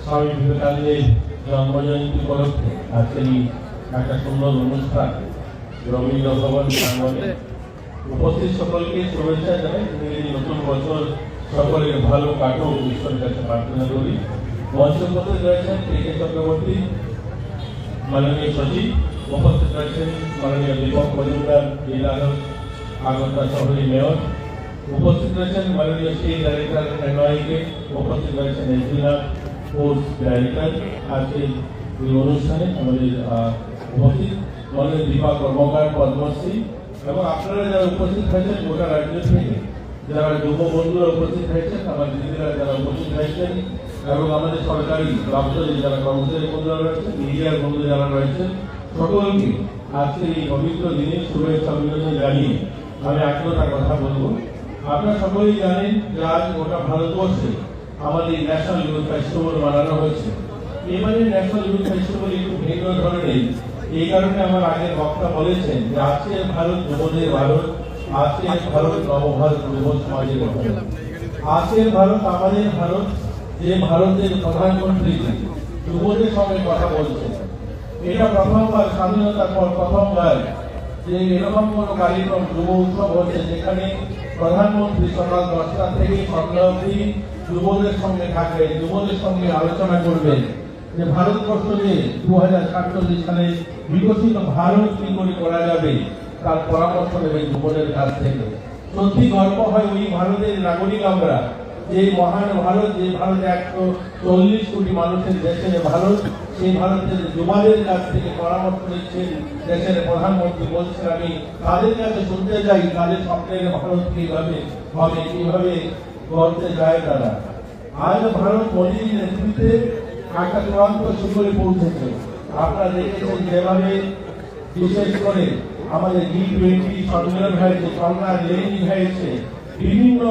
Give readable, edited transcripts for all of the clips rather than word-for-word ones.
স্বামী বিবেকানন্দের জন্মজয়ন্তী উপলক্ষে আজকের একটা সুন্দর অনুষ্ঠান রবীন্দ্র ভবন প্রাঙ্গণে উপস্থিত সকলকে শুভেচ্ছা জানাই। এই নতুন বছর সকলের ভালো কাটুক ঈশ্বরের কাছে প্রার্থনা করি। মঞ্চে উপস্থিত রয়েছেন কে চক্রবর্তী মাননীয় সচিব, উপস্থিত রয়েছেন মাননীয় দীপক মজুমদার জেলা আগরতলা শহরের মেয়র, উপস্থিত রয়েছেন মাননীয় স্টেট ডাইরেক্টর এনআইকে, উপস্থিত রয়েছেন এসডিনা কোর্স ডাইরেক্টর। আজকে এই অনুষ্ঠানে আমাদের উপস্থিত মাননীয় দীপা কর্মকার পদ্মশ্রী এবং আপনারা যারা উপস্থিত হয়েছেন গোটা রাজ্য থেকে, যারা যুব বন্ধুরা উপস্থিত হয়েছেন, আমার দিদিরা যারা উপস্থিত হয়েছেন এবং আমাদের সরকারি দপ্তরে যারা কর্মচারী বন্ধুরা রয়েছেন, মিডিয়ার বন্ধু যারা রয়েছেন, সকলকে আজকে এই পবিত্র দিনে শুভেচ্ছা অভিনন্দন জানিয়ে আমি আত্মতার কথা বলবো। আপনারা সকলেই জানেন যে আজ গোটা ভারতবর্ষে আমাদের ন্যাশনাল ইউথ ফেস্টিভ্যাল মানানো হয়েছে। এবারে ন্যাশনাল ইউথ ফেস্টিভ্যাল একটু ভিন্ন ধরনের, এই কারণে আমার আগের বক্তা বলেছেন যে আজকের ভারত যুবদের ভারত, আজকের ভারত নবভারত যুব সমাজের ভারত। আজকের ভারত আমাদের ভারত, যে ভারতের প্রধানমন্ত্রী যুবদের সঙ্গে কথা বলছে। এটা প্রথমবার, স্বাধীনতার পর প্রথমবার যে এরকম কোন কার্যক্রম যুব উৎসব হচ্ছে যেখানে প্রধানমন্ত্রী সকাল 10টা থেকে সন্ধ্যা অবধি যুবদের সঙ্গে থাকবেন, যুবদের সঙ্গে আলোচনা করবেন যে ভারতবর্ষকে 2047 সালে বিকশিত ভারত কি করে করা যাবে তার পরামর্শ নেবেন যুবদের কাছ থেকে। সত্যি গর্ব হয় ওই ভারতের নাগরিক আমরা, যে মহান ভারত, যে ভারত 140 কোটি মানুষের দেশের ভারত, সেই ভারতের যুবদের কাছ থেকে পরামর্শ নিচ্ছেন দেশের প্রধানমন্ত্রী। বলছেন আমি তাদের কাছে শুনতে চাই তাদের স্বপ্নের ভারত কিভাবে হবে, কিভাবে গড়তে যায় তারা। আজ ভারত মোদীর নেতৃত্বে একটা চূড়ান্ত শিখরে পৌঁছেছে। আপনারা দেখেছেন যেভাবে বিশেষ করে আমাদের G20 সম্মেলন হয়েছে, সংলাপ লেনি হয়েছে, বিভিন্ন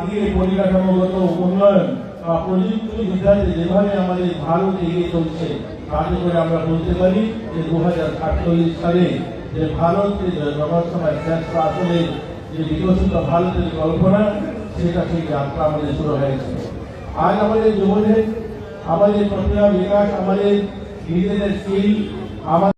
দিকে পরিকাঠামোগত উন্নয়ন প্রযুক্তি বিদ্যাতে যেভাবে আমাদের ভারত এগিয়ে চলছে, তাতে করে আমরা বলতে পারি যে 2048 সালে যে ভারতের জনসংখ্যার শ্রেষ্ঠ আসলে যে বিকশিত ভারতের কল্পনা, সেটা সেই যাত্রা আমাদের শুরু হয়েছে। আজ আমাদের যুবদের, আমাদের প্রতিভা বিকাশ, আমাদের নিজেদের স্কিল, আমাদের